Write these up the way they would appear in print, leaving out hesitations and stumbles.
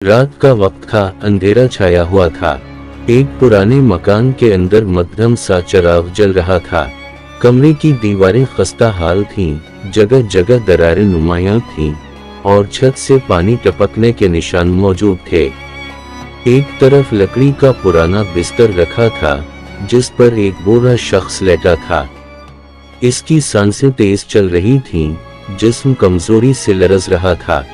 रात का वक्त था, अंधेरा छाया हुआ था। एक पुराने मकान के अंदर मध्यम सा चिराग जल रहा था। कमरे की दीवारें खस्ता हाल थीं, जगह जगह दरारें नुमायां थीं और छत से पानी टपकने के निशान मौजूद थे। एक तरफ लकड़ी का पुराना बिस्तर रखा था, जिस पर एक बूढ़ा शख्स लेटा था। इसकी सांसें तेज चल रही थीं, जिस्म कमजोरी से लरज रहा था।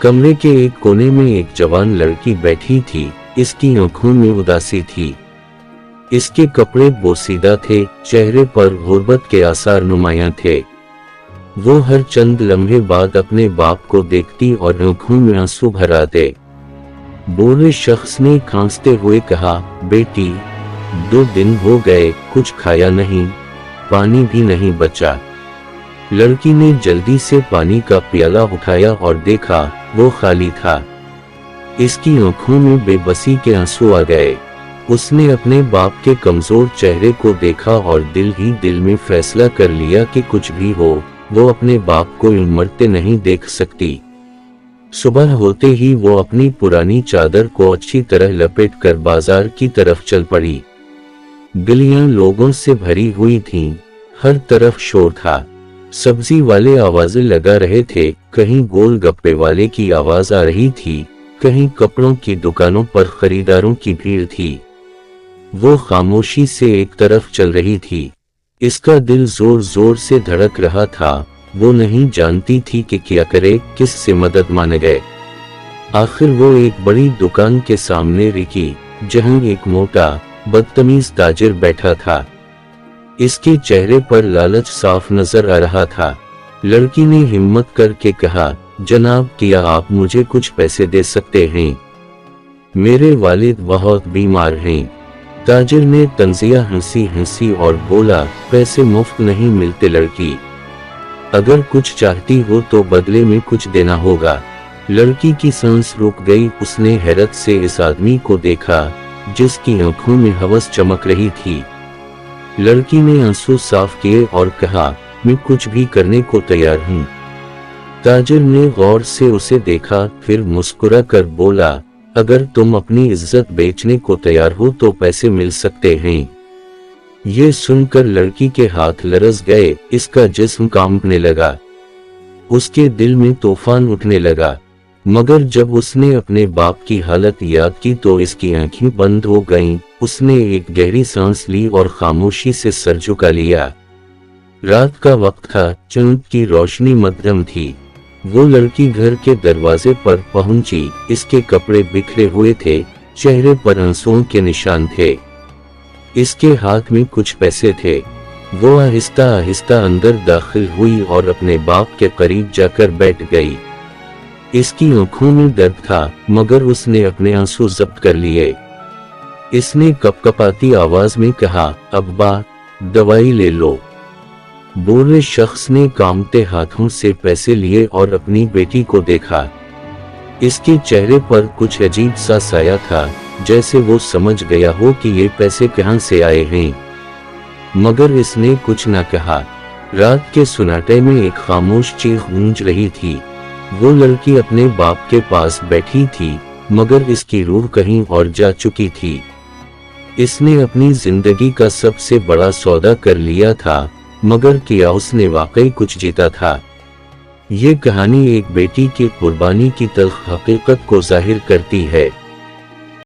कमरे के एक कोने में एक जवान लड़की बैठी थी, इसकी आंखों में उदासी थी। इसके कपड़े बोसीदा थे, चेहरे पर गुर्बत के आसार नुमायां थे। वो हर चंद लम्हे बाद अपने बाप को देखती और आंखों में आंसू भर आते। बूढ़े शख्स ने खांसते हुए कहा, बेटी, 2 दिन हो गए, कुछ खाया नहीं, पानी भी नहीं बचा। लड़की ने जल्दी से पानी का प्याला उठाया और देखा, वो खाली था। इसकी आंखों में बेबसी के आंसू आ गए। उसने अपने बाप के कमजोर चेहरे को देखा और दिल ही दिल में फैसला कर लिया कि कुछ भी हो, वो अपने बाप को मरते नहीं देख सकती। सुबह होते ही वो अपनी पुरानी चादर को अच्छी तरह लपेटकर बाजार की तरफ चल पड़ी। गलियां लोगों से भरी हुई थीं, हर तरफ शोर था। सब्जी वाले आवाजें लगा रहे थे, कहीं गोलगप्पे वाले की आवाज आ रही थी, कहीं कपड़ों की दुकानों पर खरीदारों की भीड़ थी। वो खामोशी से एक तरफ चल रही थी। इसका दिल जोर जोर से धड़क रहा था। वो नहीं जानती थी कि क्या करे, किस से मदद मांगे। आखिर वो एक बड़ी दुकान के सामने रुकी, जहां एक मोटा बदतमीज ताजिर बैठा था। इसके चेहरे पर लालच साफ नजर आ रहा था। लड़की ने हिम्मत करके कहा, जनाब, क्या आप मुझे कुछ पैसे दे सकते हैं? मेरे वालिद बहुत बीमार हैं। ताजिर ने तंजिया हंसी हंसी और बोला, पैसे मुफ्त नहीं मिलते लड़की, अगर कुछ चाहती हो तो बदले में कुछ देना होगा। लड़की की सांस रुक गई। उसने हैरत से इस आदमी को देखा, जिसकी आंखों में हवस चमक रही थी। लड़की ने आंसू साफ किए और कहा, मैं कुछ भी करने को तैयार हूँ। ताजिर ने गौर से उसे देखा, फिर मुस्कुरा कर बोला, अगर तुम अपनी इज्जत बेचने को तैयार हो तो पैसे मिल सकते हैं। ये सुनकर लड़की के हाथ लरज गए, इसका जिस्म कांपने लगा। उसके दिल में तूफान उठने लगा। मगर जब उसने अपने बाप की हालत याद की तो इसकी आंखें बंद हो गईं। उसने एक गहरी सांस ली और खामोशी से सर झुका लिया। रात का वक्त था, चांद की रोशनी मध्यम थी। वो लड़की घर के दरवाजे पर पहुंची। इसके कपड़े बिखरे हुए थे, चेहरे पर आंसुओं के निशान थे। इसके हाथ में कुछ पैसे थे। वो आहिस्ता आहिस्ता अंदर दाखिल हुई और अपने बाप के करीब जाकर बैठ गई। इसकी आंखों में दर्द था, मगर उसने अपने आंसू जब्त कर लिए। इसने कपकपाती आवाज में कहा, अब्बा, दवाई ले लो। बूढ़े शख्स ने कांपते हाथों से पैसे लिए और अपनी बेटी को देखा। इसके चेहरे पर कुछ अजीब सा साया था, जैसे वो समझ गया हो कि ये पैसे कहां से आए हैं। मगर इसने कुछ न कहा। रात के सुनाटे में एक खामोश चीख गूंज रही थी। वो लड़की अपने बाप के पास बैठी थी, मगर इसकी रूह कहीं और जा चुकी थी। इसने अपनी जिंदगी का सबसे बड़ा सौदा कर लिया था, मगर क्या उसने वाकई कुछ जीता था? ये कहानी एक बेटी की कुर्बानी की तल्ख हकीकत को जाहिर करती है।